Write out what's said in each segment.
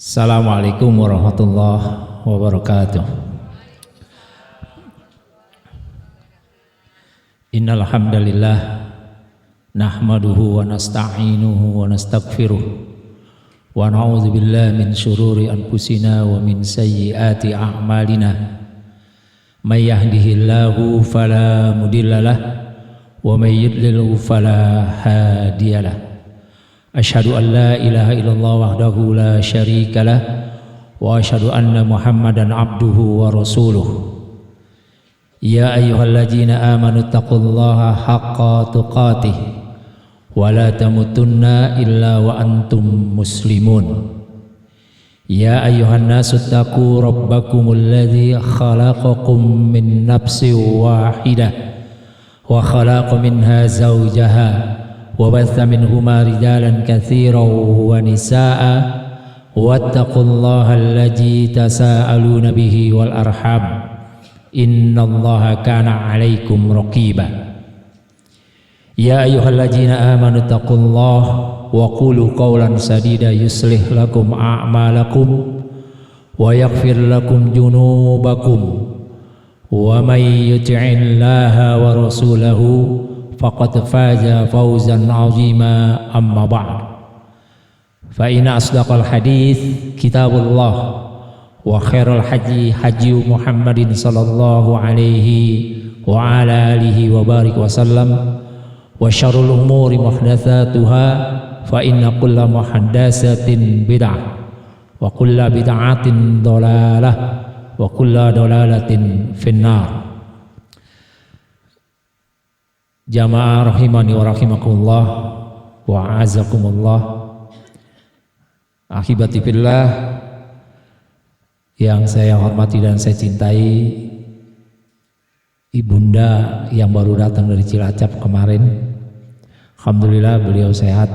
Assalamualaikum warahmatullahi wabarakatuh. Innal hamdalillah nahmaduhu wa nasta'inuhu wa nastaghfiruh wa na'udzu billahi min syururi anfusina wa min sayyiati a'malina. May yahdihillahu fala mudhillalah wa may yudlilhu fala hadiyalah. Asyhadu an la ilaha illallah wahdahu la syarikalah wa asyhadu anna Muhammadan abduhu wa rasuluh. Ya ayyuhalladzina amanu taqullaha haqqa tuqatih wa la tamutunna illa wa antum muslimun. Ya ayyuhan nasu taqu rabbakumul ladzi khalaqakum min nafsin wahidah wa khalaqa minha zawjaha وبث منهما رجالا كثيرا ونساء واتقوا الله الذي تساءلون به والأرحام إن الله كان عليكم رقيبا يا أيها الذين آمنوا اتقوا الله وقولوا قولا سديدا يصلح لكم أعمالكم ويغفر لكم ذنوبكم ومن يطع الله ورسوله faqad faza fawzan 'azima amma ba'd. Fa inna asdaqal hadits kitabullah wa khairal haji haji Muhammadin sallallahu alaihi wa ala alihi wa barik wa sallam wa syarrul umuri muhdatsatuha fa inna kulla muhdatsatin bid'ah wa kulla bid'atin dhalalah wa kulla dhalalatin finnar. Jamaah rahimani wa rahimakumullah wa a'azakumullah. Ahibati fillah yang saya hormati dan saya cintai, ibunda yang baru datang dari Cilacap kemarin, alhamdulillah beliau sehat.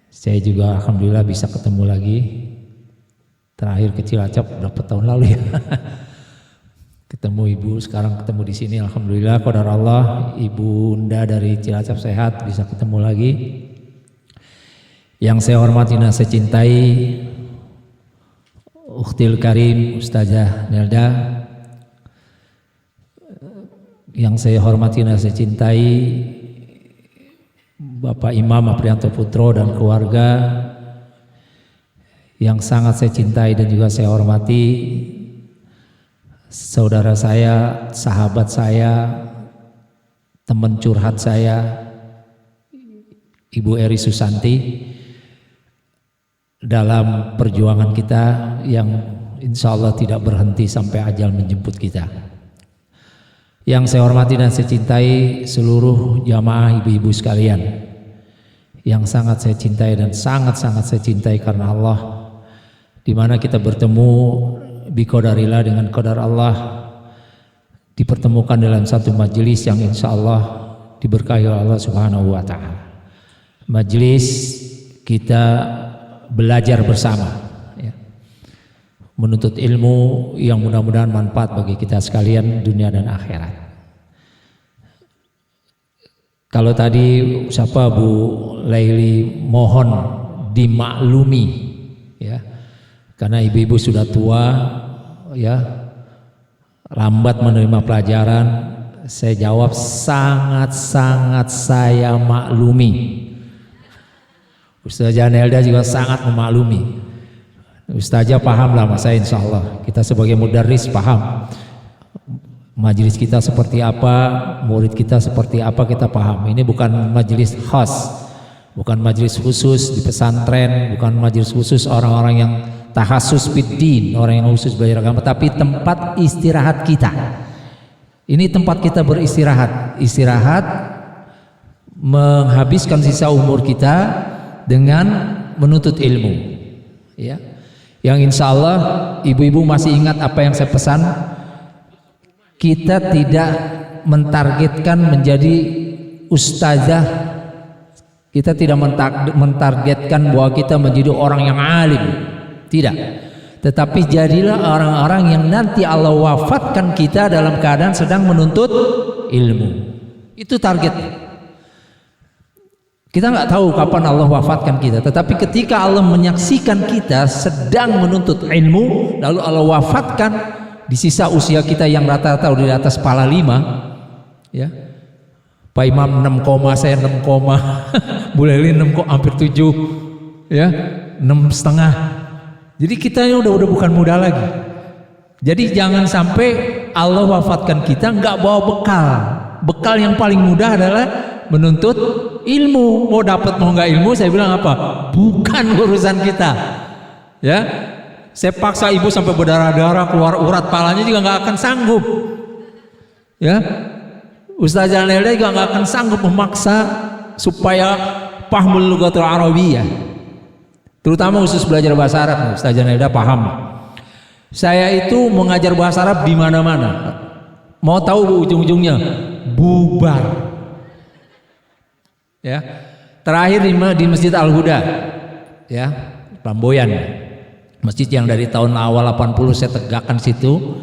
Saya juga alhamdulillah bisa ketemu lagi. Terakhir ke Cilacap berapa tahun lalu ya. Ketemu ibu, sekarang ketemu di sini, alhamdulillah qadar Allah, ibunda dari Cilacap sehat, bisa ketemu lagi. Yang saya hormati dan saya cintai, Ukhtil Karim Ustazah Nelda. Yang saya hormati dan saya cintai, Bapak Imam Aprianto Putro dan keluarga. Yang sangat saya cintai dan juga saya hormati, saudara saya, sahabat saya, teman curhat saya, Ibu Eri Susanti, dalam perjuangan kita yang insya Allah tidak berhenti sampai ajal menjemput kita. Yang saya hormati dan saya cintai seluruh jamaah ibu-ibu sekalian, yang sangat saya cintai dan sangat-sangat saya cintai karena Allah, di mana kita bertemu biqadarillah, dengan qadar Allah, dipertemukan dalam satu majelis yang insya Allah diberkahi oleh Allah Subhanahu wa ta'ala. Majelis kita belajar bersama ya, menuntut ilmu yang mudah-mudahan manfaat bagi kita sekalian dunia dan akhirat. Kalau tadi siapa Bu Laili mohon dimaklumi ya, karena ibu-ibu sudah tua ya, lambat menerima pelajaran. Saya jawab sangat-sangat saya maklumi. Ustazah Nelda juga sangat memaklumi. Ustazah paham lah mas saya, insya Allah. Kita sebagai mudarris paham majelis kita seperti apa, murid kita seperti apa, kita paham. Ini bukan majelis khas, bukan majelis khusus di pesantren, bukan majelis khusus orang-orang yang tahasus fiddin, orang yang khusus belajar agama, tapi tempat istirahat kita. Ini tempat kita beristirahat, istirahat menghabiskan sisa umur kita dengan menuntut ilmu ya. Yang insya Allah ibu-ibu masih ingat apa yang saya pesan. Kita tidak mentargetkan menjadi ustazah, kita tidak mentargetkan bahwa kita menjadi orang yang alim, tidak. Tetapi jadilah orang-orang yang nanti Allah wafatkan kita dalam keadaan sedang menuntut ilmu. Itu target. Kita nggak tahu kapan Allah wafatkan kita, tetapi ketika Allah menyaksikan kita sedang menuntut ilmu, lalu Allah wafatkan di sisa usia kita yang rata-rata di atas kepala 5, ya. Pak Imam 6, saya 6, Bu Leli 6, hampir 7, ya, 6,5. Jadi kita udah bukan muda lagi. Jadi jangan sampai Allah wafatkan kita nggak bawa bekal. Bekal yang paling mudah adalah menuntut ilmu. Mau dapat mau nggak ilmu, saya bilang apa? Bukan urusan kita. Ya, saya paksa ibu sampai berdarah-darah, keluar urat palanya juga nggak akan sanggup. Ya, Ustazah Nelda juga nggak akan sanggup memaksa supaya pahmul lughatul arabiyyah. Terutama khusus belajar bahasa Arab, Ustazah Nelda paham. Saya itu mengajar bahasa Arab di mana-mana. Mau tahu Bu ujung-ujungnya? Bubar. Ya. Terakhir di Masjid Al-Huda. Ya, Lamboyan. Masjid yang dari tahun awal 80 saya tegakkan situ.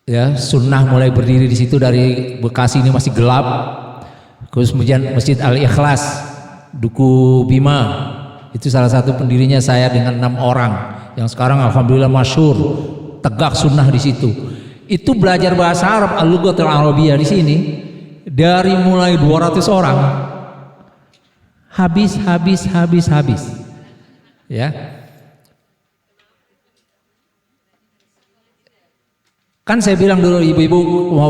Ya, sunnah mulai berdiri di situ dari Bekasi ini masih gelap. Kemudian Masjid Al-Ikhlas, Duku Bima. Itu salah satu pendirinya saya dengan 6 orang yang sekarang alhamdulillah masyhur, tegak sunnah di situ. Itu belajar bahasa Arab al-lughatul arabiyyah di sini dari mulai 200 orang habis. Ya. Kan saya bilang dulu ibu-ibu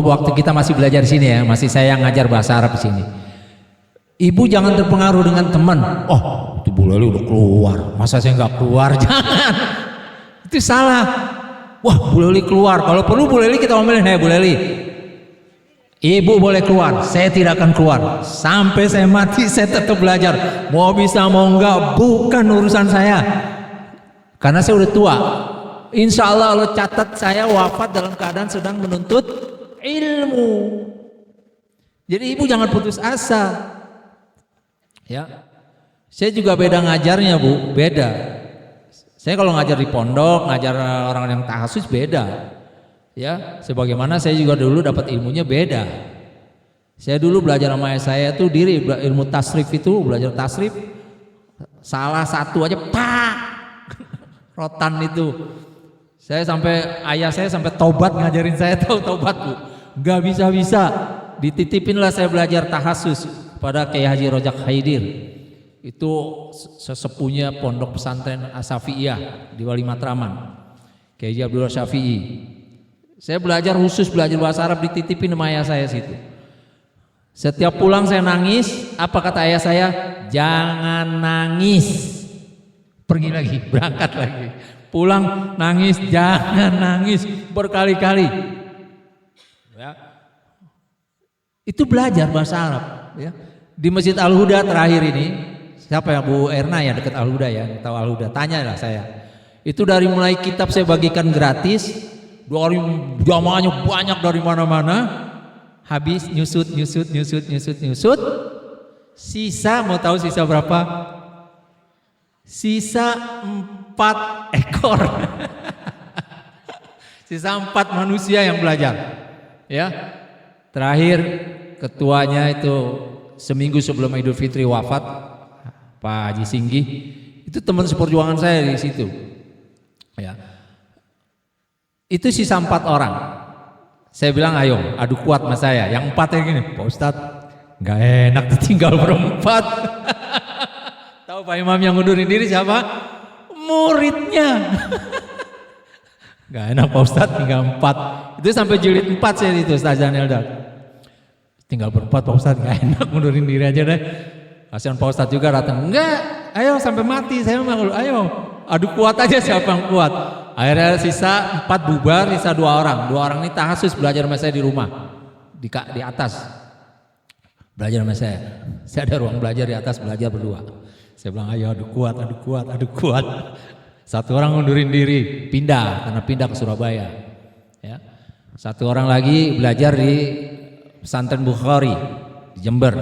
waktu kita masih belajar di sini ya, masih saya ngajar bahasa Arab di sini. Ibu jangan terpengaruh dengan teman. Oh, itu Bu Leli udah keluar, masa saya nggak keluar? Jangan, itu salah. Wah, Bu Leli keluar. Kalau perlu Bu Leli kita omelin, Bu Leli, ibu boleh keluar, saya tidak akan keluar sampai saya mati. Saya tetap belajar. Mau bisa mau enggak, bukan urusan saya. Karena saya udah tua. Insya Allah Allah catat saya wafat dalam keadaan sedang menuntut ilmu. Jadi ibu jangan putus asa. Ya, saya juga beda ngajarnya Bu, beda. Saya kalau ngajar di pondok, ngajar orang yang tahassus beda. Ya, sebagaimana saya juga dulu dapat ilmunya beda. Saya dulu belajar sama ayah saya tuh ilmu tasrif itu, belajar tasrif. Salah satu aja pak, rotan itu. Ayah saya sampai tobat ngajarin saya, tahu tobat Bu. Nggak bisa. Dititipinlah saya belajar tahassus pada Kiai Haji Rojak Haidir. Itu sesepunya pondok pesantren As-Syafi'iyah di Wali Matraman, Kiai Haji Abdullah Syafi'i. Saya belajar bahasa Arab, dititipin sama ayah saya situ. Setiap pulang saya nangis, apa kata ayah saya? Jangan nangis. Pergi lagi, berangkat lagi. Pulang nangis, jangan nangis, berkali-kali. Ya. Itu belajar bahasa Arab, ya. Di Masjid Al-Huda terakhir ini, siapa ya, Bu Erna ya, dekat Al-Huda ya, tahu Al-Huda, tanyalah saya. Itu dari mulai kitab saya bagikan gratis, 2 hari jamaahnya banyak dari mana-mana, habis nyusut. Sisa, mau tahu sisa berapa? Sisa 4 ekor. Sisa 4 manusia yang belajar. Ya. Terakhir ketuanya itu seminggu sebelum Idul Fitri wafat, Pak Haji Singgi. Itu teman seperjuangan saya di situ. Ya. Itu sisa 4 orang. Saya bilang ayo adu kuat sama saya. Yang 4 gini, Pak Ustadz nggak enak ditinggal berempat. Tahu Pak Imam yang ngundurin diri siapa? Muridnya. Nggak enak Pak Ustadz tinggal 4. Itu sampai jilid 4 saya itu Ustazah Nelda. Tinggal berempat Pak Ustadz, nggak enak mundurin diri aja deh. Kasihan Pak Ustadz juga datang. Enggak, ayo sampai mati. Saya memang ayo adu kuat aja siapa yang kuat. Akhirnya sisa 4 bubar, sisa 2 orang. 2 orang ini tahassus belajar sama saya di rumah, di atas. Belajar sama saya. Saya ada ruang belajar di atas, belajar berdua. Saya bilang ayo adu kuat. 1 orang mundurin diri, karena pindah ke Surabaya. Ya. 1 orang lagi belajar di pesantren Bukhari di Jember.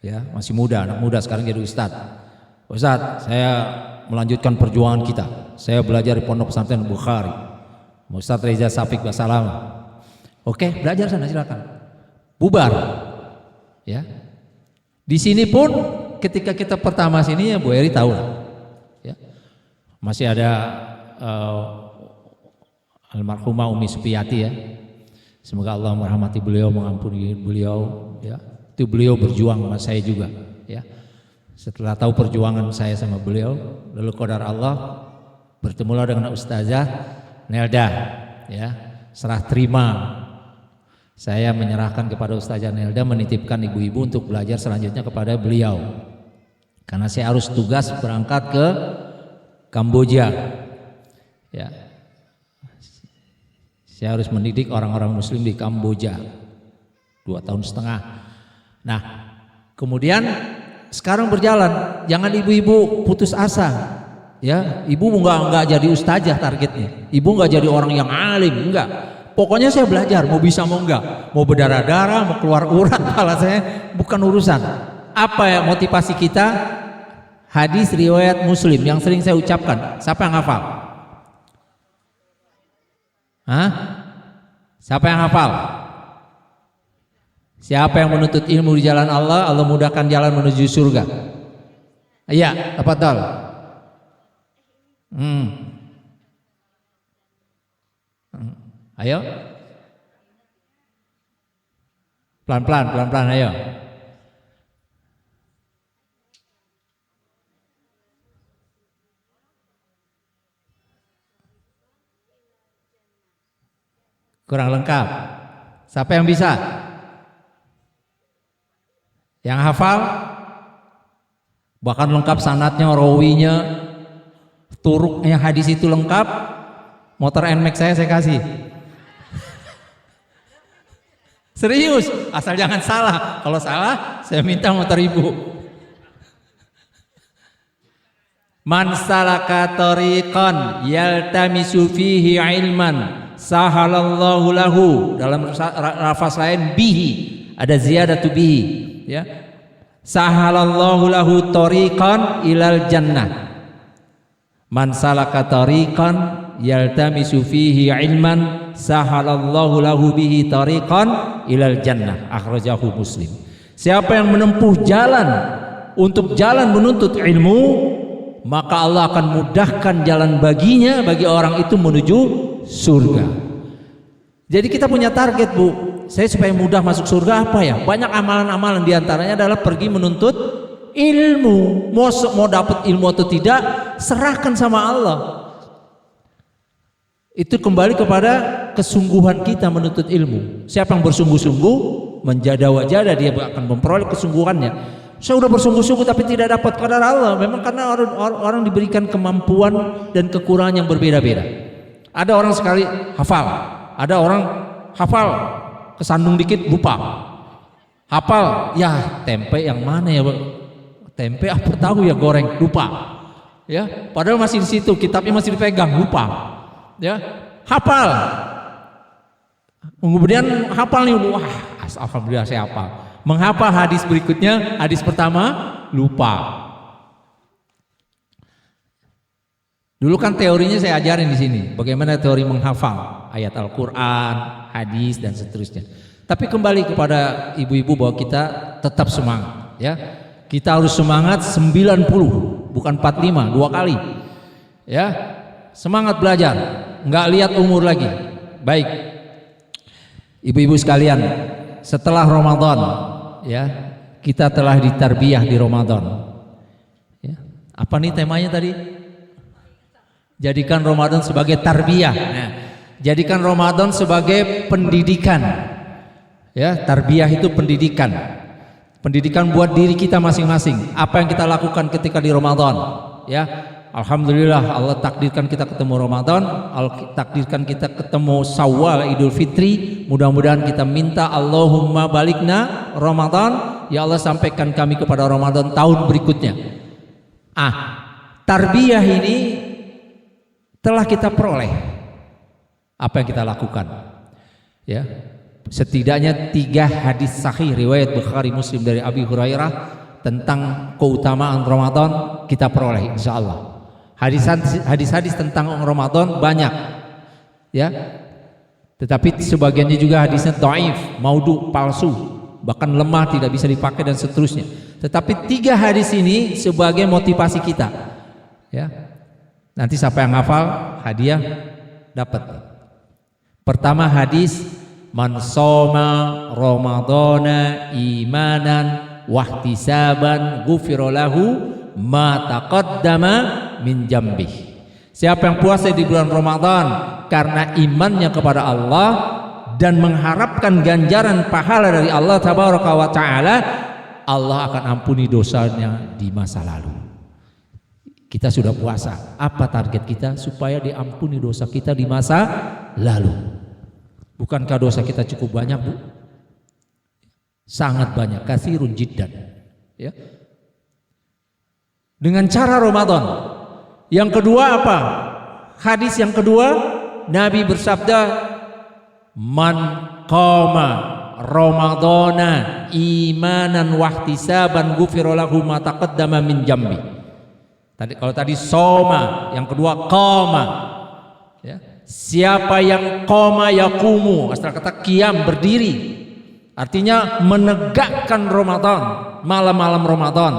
Ya, masih muda, anak muda, sekarang jadi ustadz. Ustadz, saya melanjutkan perjuangan kita. Saya belajar di pondok pesantren Bukhari. Ustadz Reza Safik Basalam. Oke, belajar sana silakan. Bubar. Ya. Di sini pun ketika kita pertama sini ya Bu Eri tahu lah. Ya. Masih ada almarhumah Umi Supiati ya. Semoga Allah merahmati beliau, mengampuni beliau ya. Itu beliau berjuang sama saya juga ya. Setelah tahu perjuangan saya sama beliau, lalu qadar Allah bertemulah dengan Ustazah Nelda ya. Serah terima saya menyerahkan kepada Ustazah Nelda, menitipkan ibu-ibu untuk belajar selanjutnya kepada beliau. Karena saya harus tugas berangkat ke Kamboja. Ya. Saya harus mendidik orang-orang muslim di Kamboja 2,5 tahun. Nah, kemudian sekarang berjalan, jangan ibu-ibu putus asa. Ya, ibu enggak jadi ustazah targetnya. Ibu enggak jadi orang yang alim, enggak. Pokoknya saya belajar, mau bisa mau enggak, mau berdarah-darah, mau keluar urat kepala saya, bukan urusan. Apa ya motivasi kita? Hadis riwayat Muslim yang sering saya ucapkan. Siapa yang hafal? Hah? Siapa yang hafal? Siapa yang menuntut ilmu di jalan Allah, Allah mudahkan jalan menuju surga. Iya, tafadhol. Ayo, pelan-pelan, ayo. Kurang lengkap. Siapa yang bisa? Yang hafal? Bahkan lengkap sanadnya, rawinya, turuknya hadis itu lengkap. Motor NMAX saya kasih. Serius, asal jangan salah. Kalau salah, saya minta motor ibu. Man salaka tariqan yaltamisu fihi ilman sahalallahu lahu. Dalam lafaz lain bihi, ada ziyadatu bihi, ya. Sahalallahu lahu tariqan ilal jannah. Man salaka tariqan yaltamisu fihi ilman sahalallahu lahu bihi tariqan ilal jannah. Akhrajahu Muslim. Siapa yang menempuh jalan untuk jalan menuntut ilmu, maka Allah akan mudahkan jalan baginya, bagi orang itu menuju surga. Jadi kita punya target, Bu. Saya supaya mudah masuk surga apa ya? Banyak amalan-amalan, diantaranya adalah pergi menuntut ilmu. Mau dapat ilmu atau tidak, serahkan sama Allah. Itu kembali kepada kesungguhan kita menuntut ilmu. Siapa yang bersungguh-sungguh, menjada-wajada, dia akan memperoleh kesungguhannya. Saya sudah bersungguh-sungguh tapi tidak dapat qadar Allah. Memang karena orang diberikan kemampuan dan kekurangan yang berbeda-beda. Ada orang sekali hafal, ada orang hafal kesandung dikit lupa. Hafal, ya tempe yang mana ya, tempe apa tahu ya, goreng, lupa. Ya, padahal masih di situ, kitabnya masih dipegang, lupa. Ya, hafal. Kemudian hafal nih, wah, alhamdulillah saya hafal. Menghafal hadis berikutnya, hadis pertama lupa. Dulu kan teorinya saya ajarin di sini, bagaimana teori menghafal ayat Al-Qur'an, hadis dan seterusnya. Tapi kembali kepada ibu-ibu bahwa kita tetap semangat, ya. Kita harus semangat 90, bukan 45, 2 kali. Ya. Semangat belajar, nggak lihat umur lagi. Baik, ibu-ibu sekalian, setelah Ramadan, ya, kita telah ditarbiyah di Ramadan. Ya. Apa nih temanya tadi? Jadikan Ramadan sebagai tarbiyah. Nah, jadikan Ramadan sebagai pendidikan. Ya, tarbiyah itu pendidikan. Pendidikan buat diri kita masing-masing. Apa yang kita lakukan ketika di Ramadan? Ya. Alhamdulillah Allah takdirkan kita ketemu Ramadan, Allah takdirkan kita ketemu Syawal, Idul Fitri. Mudah-mudahan kita minta Allahumma balikna Ramadan, ya Allah sampaikan kami kepada Ramadan tahun berikutnya. Tarbiyah ini telah kita peroleh. Apa yang kita lakukan? Ya, setidaknya 3 hadis sahih riwayat Bukhari Muslim dari Abi Hurairah tentang keutamaan Ramadan kita peroleh, insya Allah. Hadis-hadis tentang Ramadan banyak, ya. Tetapi sebagiannya juga hadisnya dhaif, maudhu, palsu, bahkan lemah, tidak bisa dipakai dan seterusnya. Tetapi 3 hadis ini sebagai motivasi kita. Ya. Nanti siapa yang hafal hadiah dapat. Pertama hadis, man shoma ramadhana imanan wahtisaban ghufira lahu ma taqaddama min jambih. Siapa yang puasa di bulan Ramadan karena imannya kepada Allah dan mengharapkan ganjaran pahala dari Allah tabaraka wa taala, Allah akan ampuni dosanya di masa lalu. Kita sudah puasa, apa target kita? Supaya diampuni dosa kita di masa lalu. Bukankah dosa kita cukup banyak, Bu? Sangat banyak, katsirun jiddan. Ya. Dengan cara Ramadan. Yang kedua apa? Hadis yang kedua, Nabi bersabda, man qama ramadhana imanan wahtisaban ghufira lahu ma taqaddama min jambi. Kalau tadi soma, yang kedua qama. Ya. Siapa yang qama yaqumu, asal kata qiyam, berdiri. Artinya menegakkan Ramadan, malam-malam Ramadan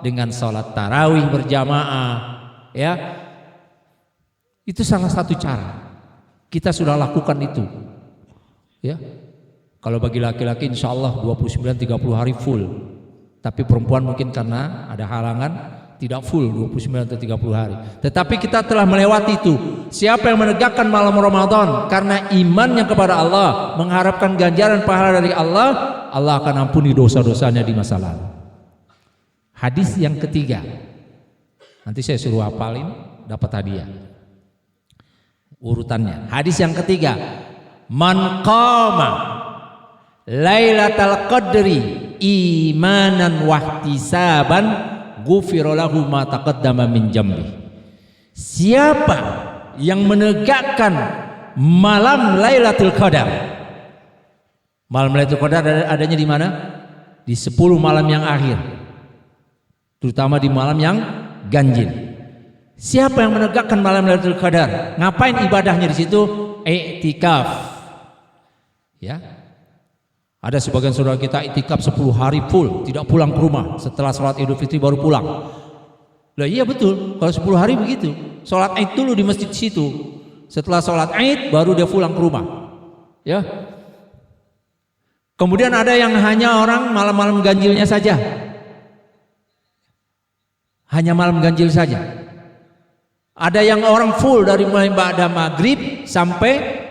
dengan salat tarawih berjamaah. Ya, itu salah satu cara. Kita sudah lakukan itu. Ya, kalau bagi laki-laki insya Allah 29-30 hari full. Tapi perempuan mungkin karena ada halangan tidak full 29 atau 30 hari. Tetapi kita telah melewati itu. Siapa yang menegakkan malam Ramadan karena imannya kepada Allah, mengharapkan ganjaran pahala dari Allah, Allah akan ampuni dosa-dosanya di masa lalu. Hadis yang ketiga, nanti saya suruh hafalin, dapat hadiah. Urutannya. Hadis yang ketiga, man qama lailatal qadri imanan wahtisaban ghufira lahu ma taqaddama min jambi. Siapa yang menegakkan malam Lailatul Qadar? Malam Lailatul Qadar adanya di mana? Di 10 malam yang akhir. Terutama di malam yang ganjil. Siapa yang menegakkan malam Lailatul Qadar? Ngapain ibadahnya di situ? I'tikaf. Ya. Ada sebagian saudara kita i'tikaf 10 hari full, tidak pulang ke rumah. Setelah sholat Idul Fitri baru pulang. Lah iya betul, kalau 10 hari begitu. Sholat Id dulu di masjid situ. Setelah sholat Id baru dia pulang ke rumah. Ya. Kemudian ada yang hanya orang malam-malam ganjilnya saja. Hanya malam ganjil saja. Ada yang orang full dari mulai ba'da maghrib sampai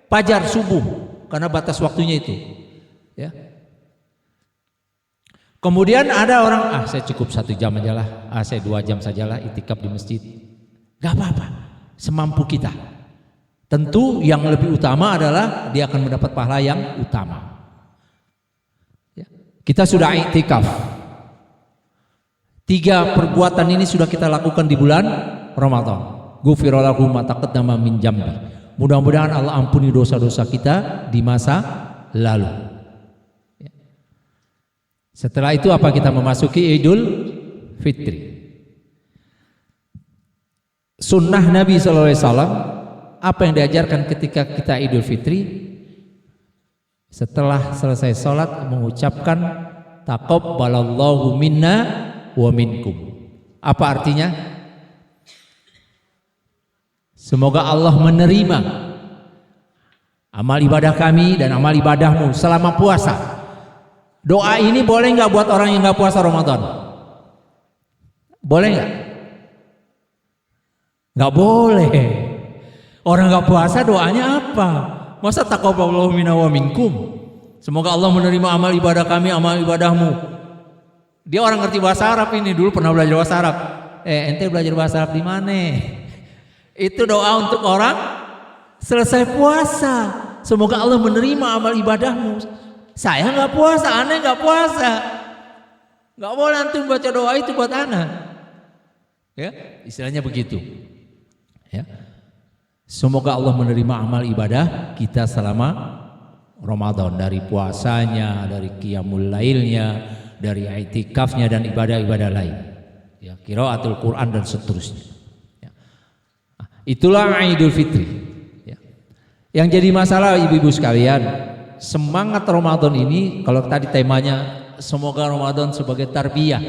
fajar subuh karena batas waktunya itu. Ya. Kemudian ada orang, saya cukup 1 jam aja lah, saya 2 jam sajalah itikaf di masjid. Gak apa-apa, semampu kita. Tentu yang lebih utama adalah dia akan mendapat pahala yang utama. Ya. Kita sudah itikaf. 3 perbuatan ini sudah kita lakukan di bulan Ramadan. Ghufira lahu ma taqaddama min jambi. Mudah-mudahan Allah ampuni dosa-dosa kita di masa lalu. Ya. Setelah itu apa? Kita memasuki Idul Fitri. Sunnah Nabi SAW, apa yang diajarkan ketika kita Idul Fitri? Setelah selesai sholat mengucapkan taqabbalallahu minna wa minkum. Apa artinya? Semoga Allah menerima amal ibadah kami dan amal ibadahmu selama puasa. Doa ini boleh nggak buat orang yang nggak puasa Ramadan? Boleh nggak? Nggak boleh. Orang nggak puasa doanya apa? Masa taqabbalallahu minna wa minkum? Semoga Allah menerima amal ibadah kami, amal ibadahmu. Dia orang ngerti bahasa Arab ini, dulu pernah belajar bahasa Arab. Ente belajar bahasa Arab di mana? Itu doa untuk orang selesai puasa. Semoga Allah menerima amal ibadahmu. Saya nggak puasa, aneh nggak puasa. Nggak boleh antum baca doa itu buat anak. Ya, istilahnya begitu. Ya. Semoga Allah menerima amal ibadah kita selama Ramadan, dari puasanya, dari qiyamul lailnya, dari i'tikafnya dan ibadah-ibadah lain. Ya, qiraatul Quran dan seterusnya. Itulah Idul Fitri. Ya. Yang jadi masalah ibu-ibu sekalian, semangat Ramadan ini, kalau tadi temanya semoga Ramadan sebagai tarbiyah,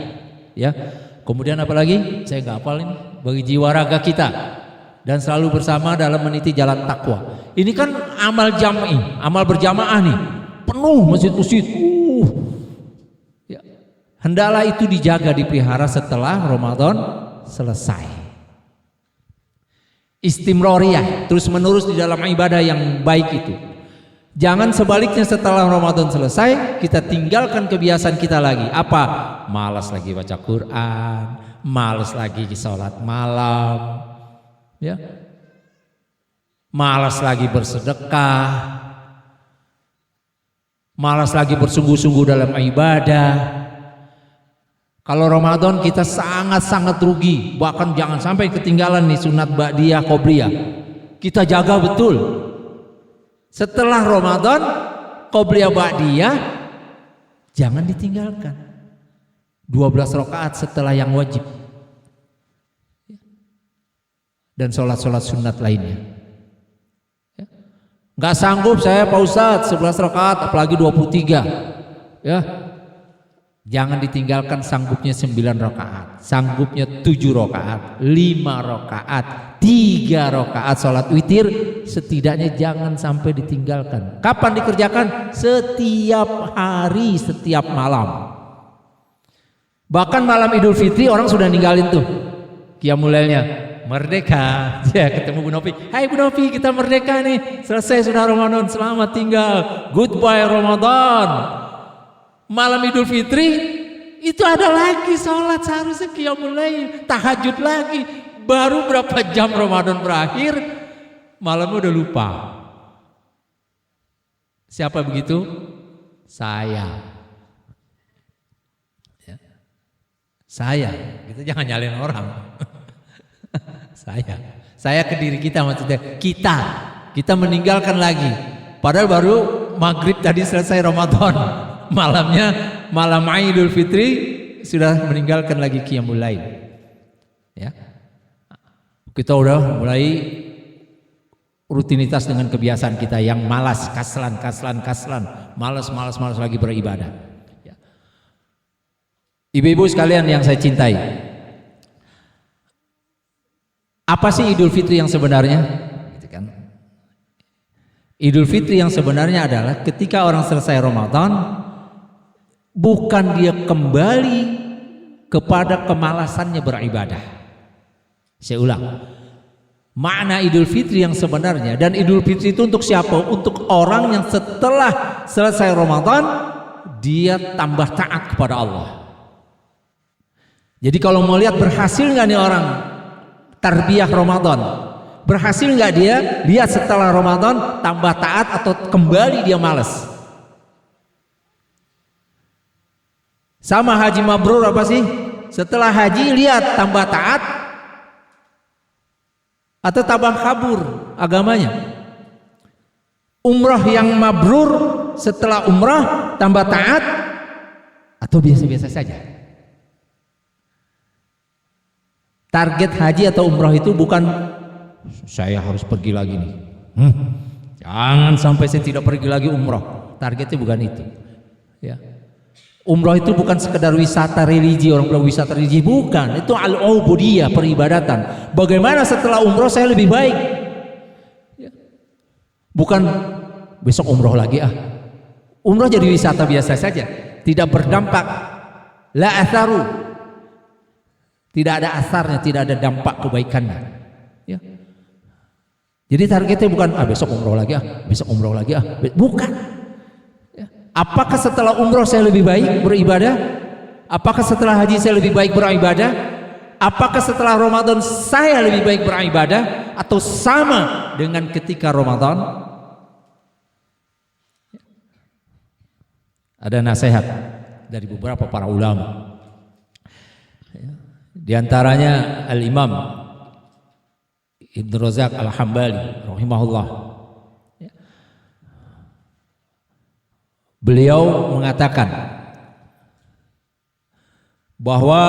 ya. Kemudian apa lagi? Saya nggak hafal ini. Bagi jiwa raga kita dan selalu bersama dalam meniti jalan takwa. Ini kan amal jam'i, amal berjamaah nih, penuh masjid-masjid. Ya. Hendaklah itu dijaga, dipelihara setelah Ramadan selesai. Istimroriyah, terus menerus di dalam ibadah yang baik itu. Jangan sebaliknya setelah Ramadan selesai kita tinggalkan kebiasaan kita lagi. Apa? Malas lagi baca Quran, malas lagi sholat malam, ya, malas lagi bersedekah, malas lagi bersungguh-sungguh dalam ibadah. Kalau Ramadan kita sangat-sangat rugi, bahkan jangan sampai ketinggalan nih sunat ba'diyah, qobliyah. Kita jaga betul. Setelah Ramadan, qobliyah ba'diyah jangan ditinggalkan. 12 rakaat setelah yang wajib. Dan sholat-sholat sunat lainnya. Gak sanggup saya Pak Ustadz 11 rakaat apalagi 23. Ya. Jangan ditinggalkan sanggupnya 9 rakaat, sanggupnya 7 rakaat, 5 rakaat, 3 rakaat sholat witir, setidaknya jangan sampai ditinggalkan. Kapan dikerjakan? Setiap hari, setiap malam. Bahkan malam Idul Fitri orang sudah ninggalin tuh qiyamul lailnya. Merdeka, ya ketemu Bu Novi. Hai Bu Novi, kita merdeka nih, selesai sudah Ramadan, selamat tinggal, goodbye Ramadan. Malam Idul Fitri itu ada lagi sholat seharusnya qiyamul lail, tahajud lagi. Baru berapa jam Ramadan berakhir, malamnya udah lupa. Siapa begitu? Saya. Ya. Saya, kita jangan nyalain orang. Saya ke diri kita, maksudnya kita meninggalkan lagi. Padahal baru maghrib tadi selesai Ramadan. Malamnya malam Idul Fitri sudah meninggalkan lagi qiyamul lail. Ya. Kita udah mulai rutinitas dengan kebiasaan kita yang malas, kaslan, malas lagi beribadah. Ya. Ibu-ibu sekalian yang saya cintai, apa sih Idul Fitri yang sebenarnya? Gitu kan? Idul Fitri yang sebenarnya adalah ketika orang selesai Ramadan, bukan dia kembali kepada kemalasannya beribadah. Saya ulang, makna Idul Fitri yang sebenarnya, dan Idul Fitri itu untuk siapa? Untuk orang yang setelah selesai Ramadan dia tambah taat kepada Allah. Jadi kalau mau lihat berhasil nggak nih orang tarbiyah Ramadan, berhasil nggak dia lihat setelah Ramadan tambah taat atau kembali dia malas. Sama haji mabrur apa sih? Setelah haji lihat tambah taat atau tambah kabur agamanya. Umrah yang mabrur setelah umrah tambah taat atau biasa-biasa saja. Target haji atau umrah itu bukan saya harus pergi lagi nih. Jangan sampai saya tidak pergi lagi umrah. Targetnya bukan itu. Ya. Umrah itu bukan sekedar wisata religi, orang bilang wisata religi, bukan. Itu al-ubudiyah, peribadatan. Bagaimana setelah umrah saya lebih baik? Bukan besok umrah lagi Umrah jadi wisata biasa saja, tidak berdampak. La atharu, tidak ada asarnya, tidak ada dampak kebaikannya. Ya. Jadi targetnya bukan besok umrah lagi besok umrah lagi bukan. Apakah setelah umroh saya lebih baik beribadah? Apakah setelah haji saya lebih baik beribadah? Apakah setelah Ramadan saya lebih baik beribadah? Atau sama dengan ketika Ramadan? Ada nasihat dari beberapa para ulama. Di antaranya Al-Imam Ibn Razak Al-Hambali rahimahullah. Beliau mengatakan bahwa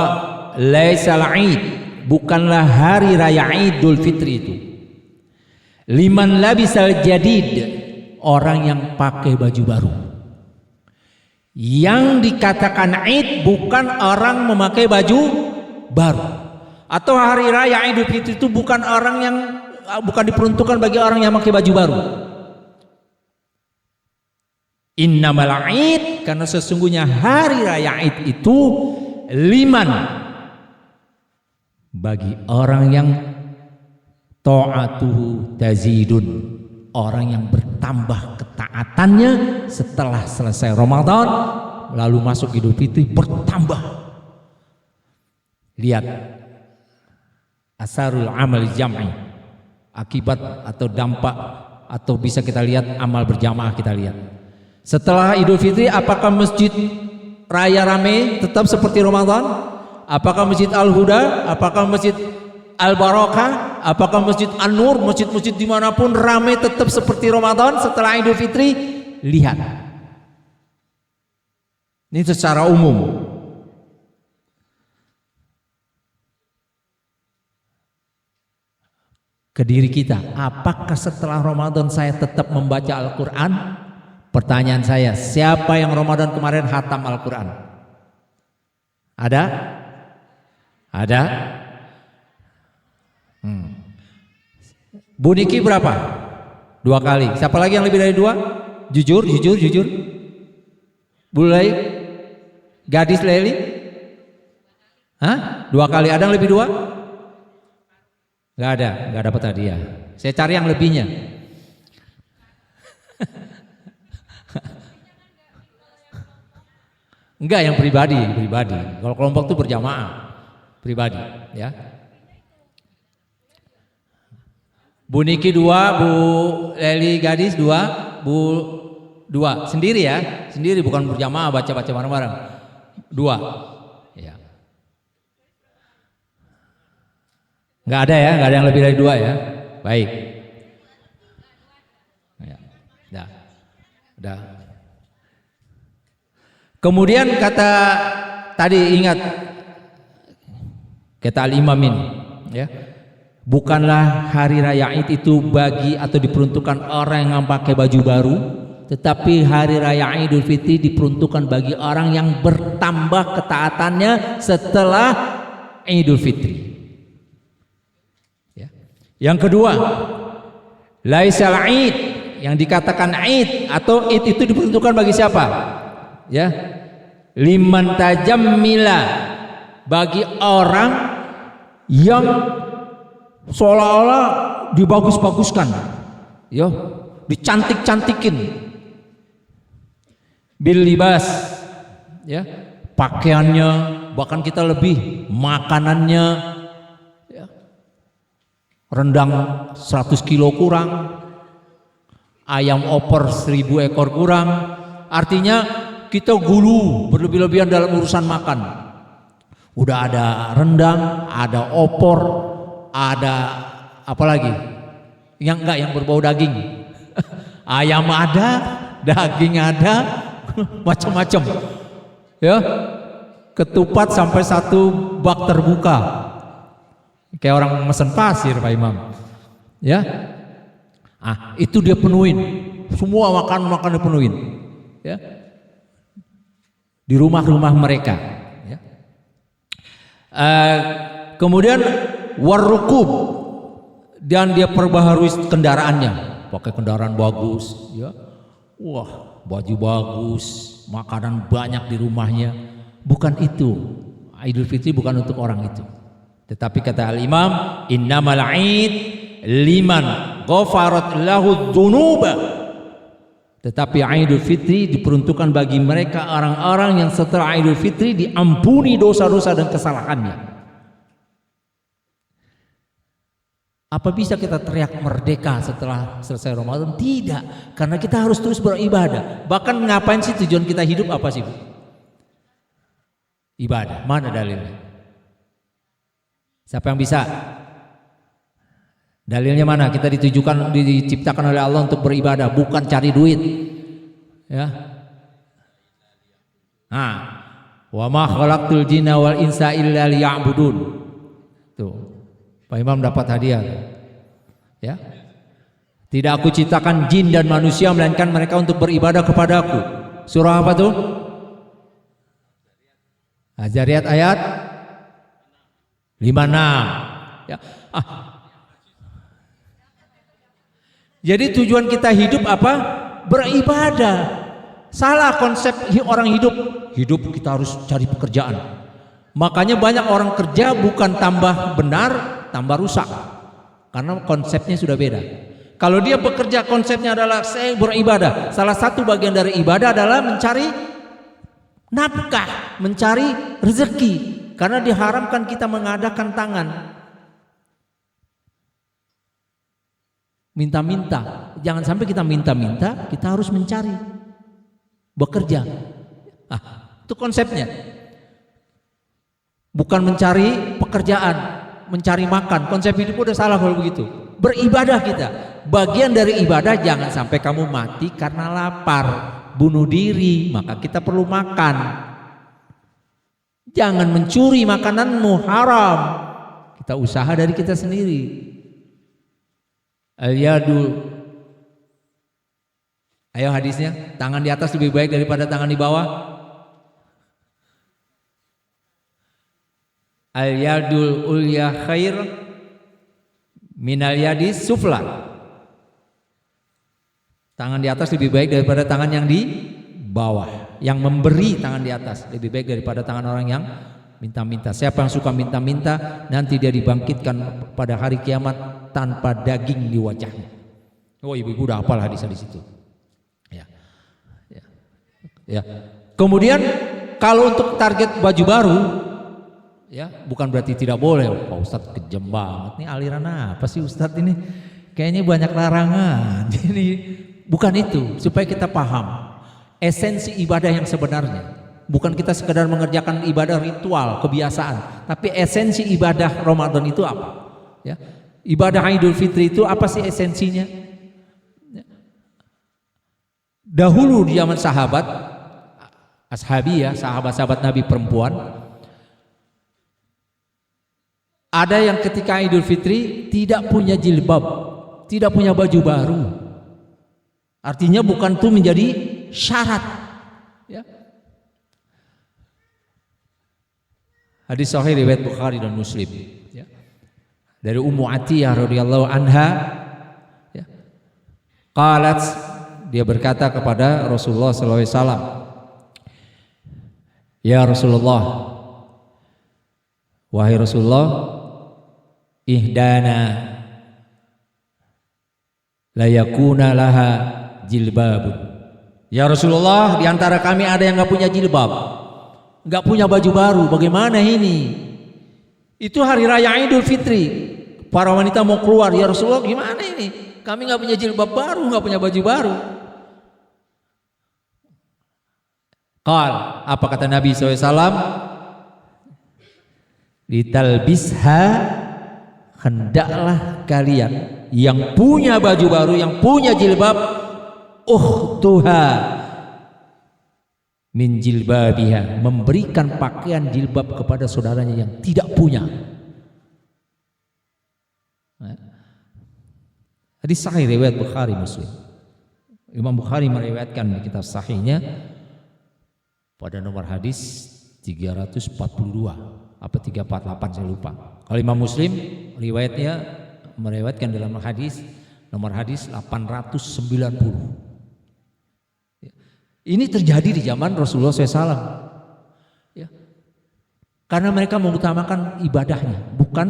laisal Id, bukanlah hari raya Idul Fitri itu, liman labisal jadid, orang yang pakai baju baru, Yang dikatakan Id bukan orang memakai baju baru. Atau hari raya Idul Fitri itu bukan diperuntukkan bagi orang yang memakai baju baru. Innamal Id, karena sesungguhnya hari raya Id itu liman, bagi orang yang ta'atuhu tazidun, orang yang bertambah ketaatannya setelah selesai Ramadan lalu masuk Idul Fitri bertambah. Lihat asarul amal jam'i, akibat atau dampak, atau bisa kita lihat amal berjamaah. Kita lihat setelah Idul Fitri, apakah masjid raya ramai tetap seperti Ramadan? Apakah masjid Al-Huda, apakah masjid Al-Barakah, apakah masjid An-Nur, masjid-masjid dimanapun ramai tetap seperti Ramadan setelah Idul Fitri? Lihat, ini secara umum. Ke diri kita, apakah setelah Ramadan saya tetap membaca Al-Quran? Pertanyaan saya, siapa yang Ramadan kemarin khatam Al-Quran? Ada? Ada? Bu Niki berapa? 2 kali. Siapa lagi yang lebih dari 2? Jujur. Bu Lei? Gadis Leli? Hah? 2 kali. Ada yang lebih 2? Gak ada, gak dapat hadiah. Saya cari yang lebihnya. Enggak, yang pribadi. Kalau kelompok itu berjamaah, pribadi, ya. Bu Niki 2, Bu Leli gadis 2, Bu 2 sendiri ya, sendiri bukan berjamaah baca bareng-bareng. 2, ya. Enggak ada ya, enggak ada yang lebih dari 2 ya. Baik. Ya, udah. Kemudian kata tadi, ingat kata Al-Imam ini, ya, bukanlah hari raya Id itu bagi atau diperuntukkan orang yang pakai baju baru, tetapi hari raya Idul Fitri diperuntukkan bagi orang yang bertambah ketaatannya setelah Idul Fitri. Ya. Yang kedua, laisal Id, yang dikatakan Id atau Id itu diperuntukkan bagi siapa? Ya, liman tajammila, bagi orang yang seolah-olah dibagus-baguskan, ya, dicantik-cantikin, bil libas, ya, pakaiannya, bahkan kita lebih makanannya, ya, rendang 100 kilo kurang, ayam opor 1000 ekor kurang. Artinya kita gulu berlebih-lebihan dalam urusan makan. Udah ada rendang, ada opor, ada apa lagi? Yang berbau daging. Ayam ada, daging ada, macam-macam. Ya. Ketupat sampai 1 bak terbuka. Kayak orang mesen pasir, Pak Imam. Ya. Itu dia penuhin. Semua makan dipenuhin. Ya. Di rumah-rumah mereka, ya. Kemudian warrukub, dan dia perbaharui kendaraannya, pakai kendaraan bagus, ya. Wah, baju bagus, makanan banyak di rumahnya. Bukan itu, Idul Fitri bukan untuk orang itu. Tetapi kata Al-Imam, innamal Id liman ghafarat lahu dzunuba. Tetapi Idul Fitri diperuntukkan bagi mereka orang-orang yang setelah Idul Fitri diampuni dosa-dosa dan kesalahannya. Apa bisa kita teriak merdeka setelah selesai Ramadan? Tidak, karena kita harus terus beribadah. Bahkan ngapain sih tujuan kita hidup, apa sih, Bu? Ibadah. Mana dalilnya? Siapa yang bisa? Dalilnya mana? Kita diciptakan oleh Allah untuk beribadah, bukan cari duit. Ya. Wa ma khalaqtul jinna wal insa illa liya'budun. Tuh. Pak Imam dapat hadiah. Ya. Tidak aku ciptakan jin dan manusia melainkan mereka untuk beribadah kepadaku. Surah apa tuh? Az-Zariyat ayat 56. Ya. Jadi tujuan kita hidup apa? Beribadah. Salah konsep orang hidup. Hidup kita harus cari pekerjaan. Makanya banyak orang kerja bukan tambah benar, tambah rusak. Karena konsepnya sudah beda. Kalau dia bekerja konsepnya adalah saya beribadah. Salah satu bagian dari ibadah adalah mencari nafkah, mencari rezeki. Karena diharamkan kita mengadakan tangan. Minta-minta. Jangan sampai kita minta-minta, kita harus mencari. Bekerja. Itu konsepnya. Bukan mencari pekerjaan, mencari makan. Konsep hidup udah salah kalau begitu. Beribadah kita. Bagian dari ibadah jangan sampai kamu mati karena lapar, bunuh diri, maka kita perlu makan. Jangan mencuri makananmu, haram. Kita usaha dari kita sendiri. Al-yadu. Ayo hadisnya, tangan di atas lebih baik daripada tangan di bawah. Al-yadul ulya khair minal yadis sufla. Tangan di atas lebih baik daripada tangan yang di bawah. Yang memberi tangan di atas lebih baik daripada tangan orang yang minta-minta. Siapa yang suka minta-minta, nanti dia dibangkitkan pada hari kiamat tanpa daging di wajahnya. Oh, ibu-ibu udah hafal hadis di situ. Ya. Kemudian kalau untuk target baju baru, ya bukan berarti tidak boleh. Pak Ustadz kejam banget nih, aliran apa sih Ustadz ini? Kayaknya banyak larangan. Jadi bukan itu, supaya kita paham esensi ibadah yang sebenarnya. Bukan kita sekedar mengerjakan ibadah ritual, kebiasaan, tapi esensi ibadah Ramadan itu apa? Ya. Ibadah Idul Fitri itu apa sih esensinya? Dahulu di zaman sahabat, ashabiyah, sahabat-sahabat Nabi perempuan, ada yang ketika Idul Fitri tidak punya jilbab, tidak punya baju baru. Artinya bukan itu menjadi syarat. Ya. Hadis sahih riwayat Bukhari dan Muslim. Ya. Dari Ummu Atiyah radhiyallahu anha, ya. Qalat, dia berkata kepada Rasulullah sallallahu alaihi wasallam, ya Rasulullah, wahai Rasulullah, ihdana la yakuna laha jilbabun. Ya Rasulullah, di antara kami ada yang enggak punya jilbab, enggak punya baju baru. Bagaimana ini? Itu hari raya Idul Fitri. Para wanita mau keluar, ya Rasulullah, gimana ini? Kami enggak punya jilbab baru, enggak punya baju baru. Qal, apa kata Nabi SAW? Litalbisha, hendaklah kalian yang punya baju baru, yang punya jilbab, ukhtuha min jilbabiha, memberikan pakaian jilbab kepada saudaranya yang tidak punya. Hadis sahih riwayat Bukhari Muslim. Imam Bukhari meriwayatkan di kitab sahihnya pada nomor hadis 342 apa 348 saya lupa. Kalau Imam Muslim riwayatnya meriwayatkan dalam hadis nomor hadis 890. Ini terjadi di zaman Rasulullah SAW. Ya. Karena mereka mengutamakan ibadahnya, bukan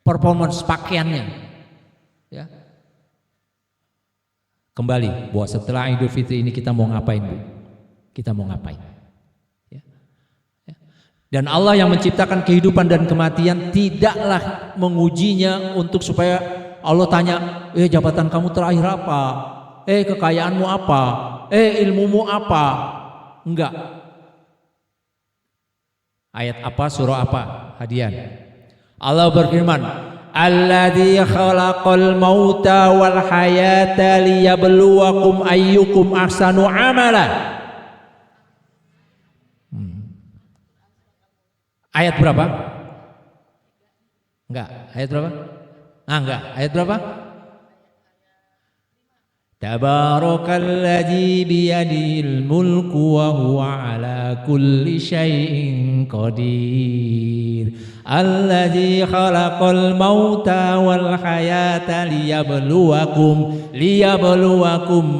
performance pakaiannya. Ya. Kembali bahwa setelah Idul Fitri ini kita mau ngapain, Bu? Kita mau ngapain? Ya. Ya. Dan Allah yang menciptakan kehidupan dan kematian tidaklah mengujinya untuk supaya Allah tanya, jabatan kamu terakhir apa? Kekayaanmu apa? Ilmumu apa? Enggak. Ayat apa? Surah apa? Hadian. Allah berfirman, alladzi khalaqal mauta wal hayata liyabluwakum ayyukum ahsanu amala. Ayat berapa? Enggak. Ayat berapa? Enggak. Ayat berapa? Tabarakalladzi biyadihil mulku wa huwa ala kulli syai'in qadir. Alladzi khalaqal mauta wal hayata liyabluwakum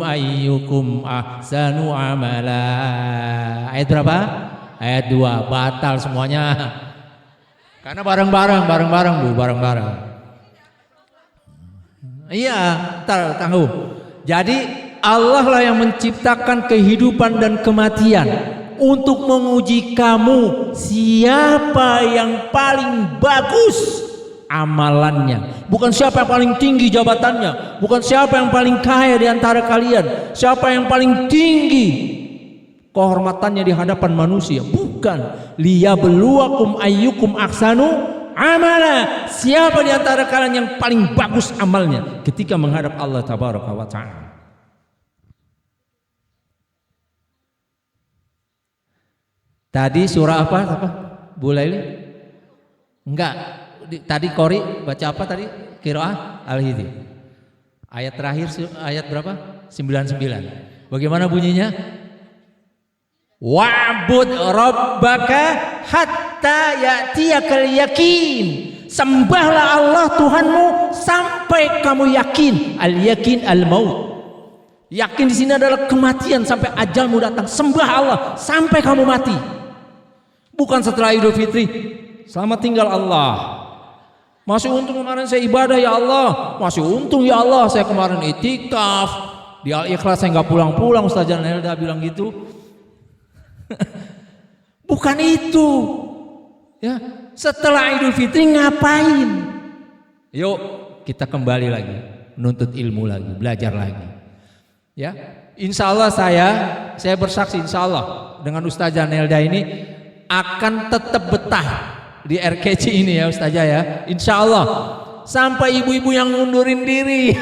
ayyukum ahsanu amala. Ayat berapa? Ayat 2. Batal semuanya. Karena bareng-bareng Bu, bareng-bareng. Iya, tangguh. Jadi Allah lah yang menciptakan kehidupan dan kematian untuk menguji kamu siapa yang paling bagus amalannya. Bukan siapa yang paling tinggi jabatannya, bukan siapa yang paling kaya di antara kalian, siapa yang paling tinggi kehormatannya di hadapan manusia. Bukan. Liyabluwakum ayyukum ahsanu amala. Siapa di antara kalian yang paling bagus amalnya ketika menghadap Allah tabaraka wa ta'ala. Tadi surah apa Bu Laili? Enggak. Tadi Qori baca apa tadi? Qiraah Al-Hidi. Ayat terakhir ayat berapa? 99. Bagaimana bunyinya? Wa'bud rabbaka hatta ya'tiyakal yakin. Sembahlah Allah Tuhanmu sampai kamu yakin. Al-yakin al-maut. Yakin di sini adalah kematian sampai ajalmu datang. Sembah Allah sampai kamu mati. Bukan setelah Idul Fitri. Selamat tinggal Allah. Masih untung kemarin saya ibadah ya Allah. Masih untung ya Allah saya kemarin itikaf. Di Al-Ikhlas saya nggak pulang-pulang. Ustaz Nelda bilang gitu. Bukan itu. Ya, setelah Idul Fitri ngapain? Yuk kita kembali lagi, menuntut ilmu lagi, belajar lagi. Ya, insya Allah saya bersaksi insya Allah dengan Ustazah Nelda ini akan tetap betah di RKC ini ya Ustazah ya. Insya Allah sampai ibu-ibu yang ngundurin diri.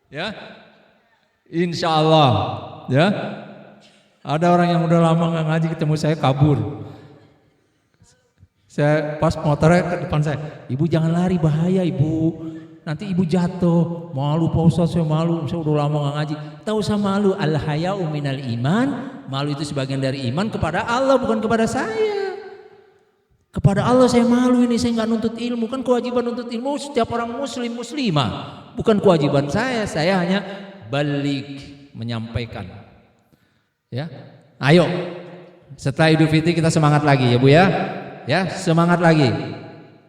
Ya, insya Allah ya. Ada orang yang udah lama nggak ngaji ketemu saya kabur. Saya pas motornya ke depan saya, ibu jangan lari bahaya ibu, nanti ibu jatuh. Malu Pak Ustaz, saya malu, saya udah lama nggak ngaji. Tahu usah malu, al haya'u minal iman. Malu itu sebagian dari iman kepada Allah, bukan kepada saya. Kepada Allah saya malu ini, saya nggak nuntut ilmu. Kan kewajiban nuntut ilmu setiap orang muslim muslimah, bukan kewajiban saya hanya balik menyampaikan. Ya, ayo setelah Idul Fitri kita semangat lagi ya Bu ya. Ya, semangat lagi.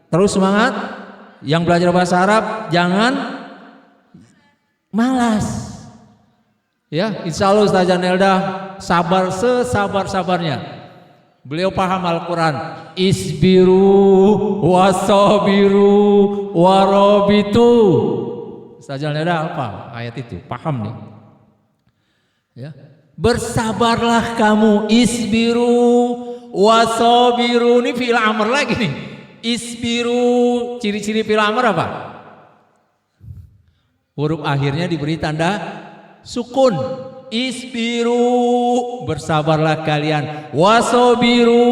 Terus semangat. Yang belajar bahasa Arab jangan malas. Ya, insya Allah Ustazah Nelda sabar sesabar-sabarnya. Beliau paham Al-Quran. Isbiru wasabiru warabitu. Ustazah Nelda apa ayat itu? Paham nih. Ya. Bersabarlah kamu, isbiru wasabiru, ini fi'il amr lagi nih. Isbiru, ciri-ciri fi'il amr apa? Huruf akhirnya diberi tanda sukun. Isbiru, bersabarlah kalian. Wasabiru,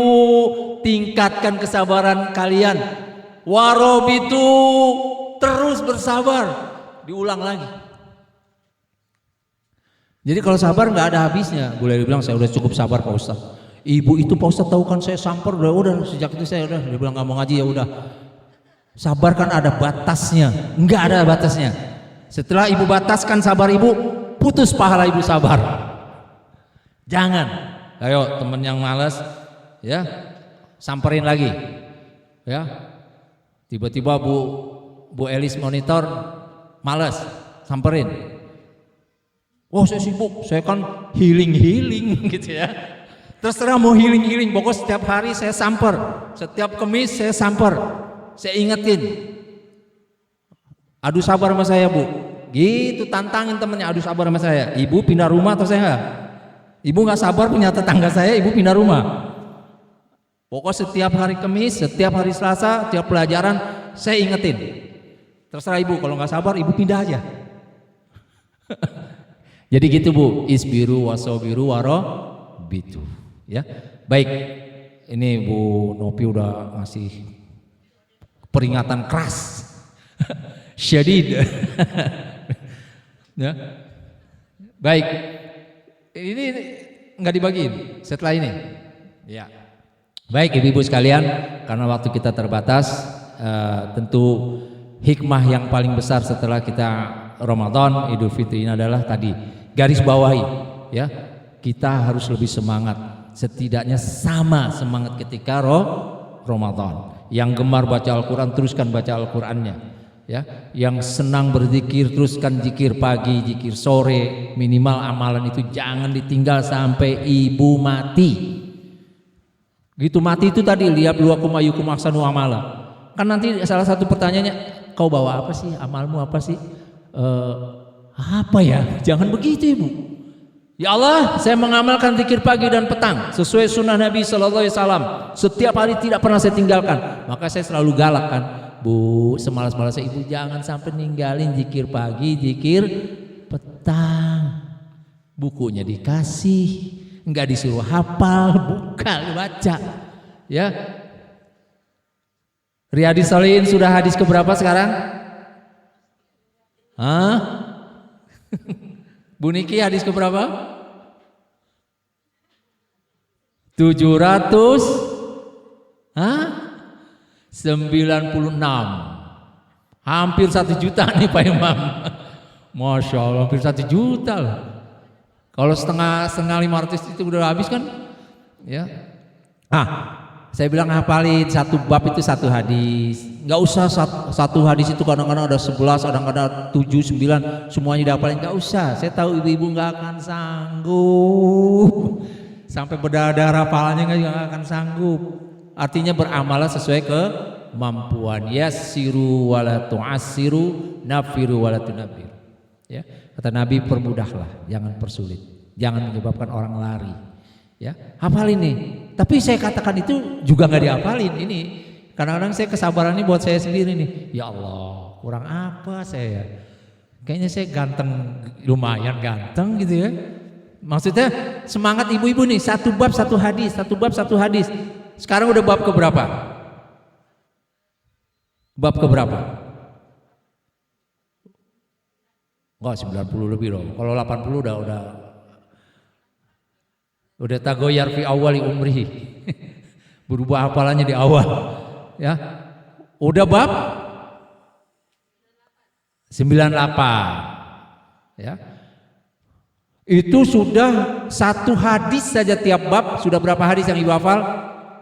tingkatkan kesabaran kalian. Warabitu, terus bersabar. Diulang lagi. Jadi kalau sabar nggak ada habisnya. Boleh dibilang saya udah cukup sabar Pak Ustaz. Ibu itu Pak Ustaz tahu kan saya samper udah sejak itu saya udah dia bilang nggak mau ngaji ya udah. Sabar kan ada batasnya, nggak ada batasnya. Setelah ibu bataskan sabar ibu, putus pahala ibu sabar. Jangan. Ayo temen yang malas, ya samperin lagi, ya. Tiba-tiba Bu Elis monitor, malas, samperin. Oh saya sibuk, saya kan healing gitu ya. Terserah mau healing, pokoknya setiap hari saya samper, setiap Kemis saya samper, saya ingetin. Adu sabar sama saya Bu, gitu tantangin temennya adu sabar sama saya. Ibu pindah rumah atau saya? Ibu nggak sabar punya tetangga saya, ibu pindah rumah. Pokoknya setiap hari Kemis, setiap hari Selasa, setiap pelajaran saya ingetin. Terserah ibu, kalau nggak sabar ibu pindah aja. Jadi gitu Bu, isbiru wasabiru warabitu. Ya, baik. Ini Bu Nopi udah ngasih peringatan keras. Syadid. Ya. Baik. Ini enggak dibagiin setelah ini. Ya. Baik Ibu-ibu sekalian, karena waktu kita terbatas, tentu hikmah yang paling besar setelah kita Ramadan, Idul Fitri ini adalah tadi garis bawahi, ya, kita harus lebih semangat, setidaknya sama semangat ketika Ramadan. Yang gemar baca Al-Quran, teruskan baca Al-Qurannya, ya. Yang senang berzikir, teruskan zikir pagi, zikir sore, minimal amalan itu jangan ditinggal sampai ibu mati. Gitu mati itu tadi lihat luakum ayyukum ahsanu amala. Kan nanti salah satu pertanyaannya, kau bawa apa sih? Amalmu apa sih? Apa ya? Jangan begitu Ibu. Ya Allah, saya mengamalkan zikir pagi dan petang sesuai sunnah Nabi Sallallahu Alaihi Wasallam. Setiap hari tidak pernah saya tinggalkan. Maka saya selalu galak kan, Bu, semalas-malasnya Ibu jangan sampai ninggalin zikir pagi, zikir petang. Bukunya dikasih, enggak disuruh hafal, buka baca. Ya. Riyadhis Shalihin sudah hadis keberapa sekarang? Hah? Bu Niki hadis keberapa? 700 96. Hampir 1 juta nih Pak Imam. Masya Allah, hampir 1 juta loh. Kalau setengah 500 itu udah habis kan? Ya. Saya bilang hafalin satu bab itu 1 hadis. Enggak usah satu hadis itu kadang-kadang ada 11, kadang-kadang 7, 9, semuanya dihafalin, enggak usah. Saya tahu ibu-ibu enggak akan sanggup. Sampai berdarah hafalannya enggak akan sanggup. Artinya beramalah sesuai kemampuan. Yassiru wala tu'assiru, nafiru wala tunafir. Ya. Kata Nabi, permudahlah, jangan persulit. Jangan menyebabkan orang lari. Ya, hafalin nih. Tapi saya katakan itu juga nggak dihafalin. Ini kadang-kadang saya kesabaran ini buat saya sendiri nih. Ya Allah, kurang apa saya? Kayaknya saya ganteng, lumayan ganteng gitu ya. Maksudnya semangat ibu-ibu nih, 1 bab 1 hadis, 1 bab 1 hadis. Sekarang udah bab keberapa? Bab keberapa? Enggak, 90 lebih loh. Kalau 80 udah tagoyar fi awali umrihi. Berubah hafalannya di awal. Ya. Udah bab 98. Ya. Itu sudah 1 hadis saja tiap bab, sudah berapa hadis yang Ibu hafal?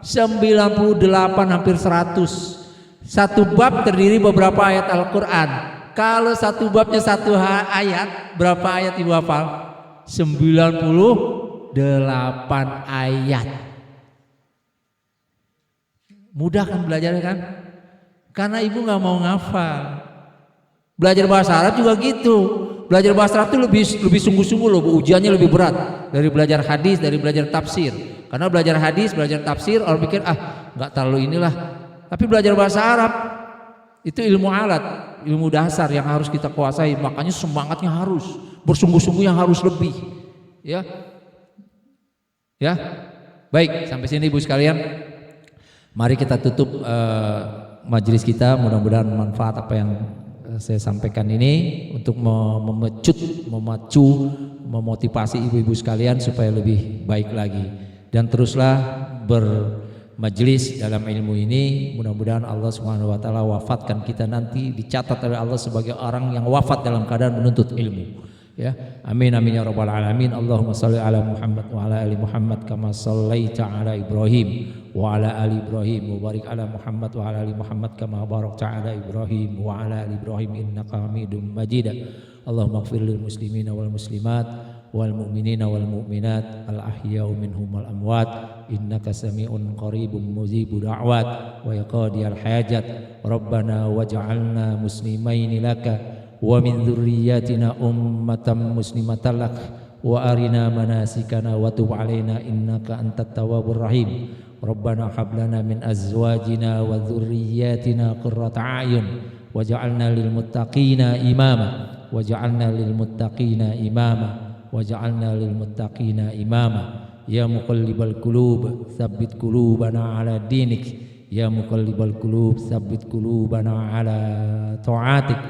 98, hampir 100. 1 bab terdiri beberapa ayat Al-Qur'an. Kalau 1 babnya 1 ayat, berapa ayat Ibu hafal? 98 ayat. Mudah kan belajarnya kan? Karena ibu nggak mau ngafal. Belajar bahasa Arab juga gitu. Belajar bahasa Arab itu lebih sungguh-sungguh loh, ujiannya lebih berat dari belajar hadis, dari belajar tafsir. Karena belajar hadis, belajar tafsir, orang pikir nggak terlalu inilah. Tapi belajar bahasa Arab itu ilmu alat, ilmu dasar yang harus kita kuasai. Makanya semangatnya harus, bersungguh-sungguh yang harus lebih. Ya. Ya, baik, sampai sini Ibu sekalian. Mari kita tutup majelis kita. Mudah-mudahan manfaat apa yang saya sampaikan ini untuk memacu, memotivasi ibu-ibu sekalian supaya lebih baik lagi. Dan teruslah bermajelis dalam ilmu ini. Mudah-mudahan Allah Subhanahu wa taala wafatkan kita nanti dicatat oleh Allah sebagai orang yang wafat dalam keadaan menuntut ilmu. Ya, amin amin ya rabbal alamin. Allahumma shalli ala Muhammad wa ala ali Muhammad kama shallaita ala Ibrahim wa ala ali Ibrahim wa barik ala Muhammad wa ala ali Muhammad kama barakta ala Ibrahim wa ala ali Ibrahim innaka Hamidum Majid. Allahumma ighfir lil muslimina wal muslimat wal mu'minina wal mu'minat al ahya'u minhum wal amwat innaka sami'un qaribun mujibu da'wat wa yaqdiyal hajat. Rabbana waj'alna muslimaini laka wa min dzurriyyatina ummatan muslimatan lak wa arina manasikana wa tub alaina innaka antat tawwabur rahim. Rabbana hab lana min azwajina wa dzurriyyatina qurrata a'yun waj'alna lil muttaqina imama waj'alna lil muttaqina imama waj'alna lil muttaqina imama. Ya muqallibal qulub tsabbit qulubana ala dinik. ya muqallibal qulub tsabbit qulubana ala ta'atik.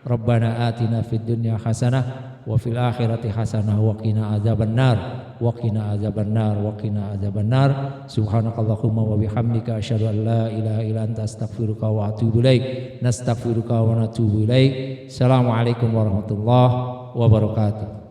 Rabbana atina fid dunya hasanah wa fil akhirati hasanah wa qina adzabannar wa qina adzabannar wa qina adzabannar. Subhanakallahumma wa bihamdika asyhadu an la ilaha illa anta astaghfiruka wa atubu ilaik. Nastaghfiruka wa natubu ilaik. Assalamualaikum warahmatullahi wabarakatuh.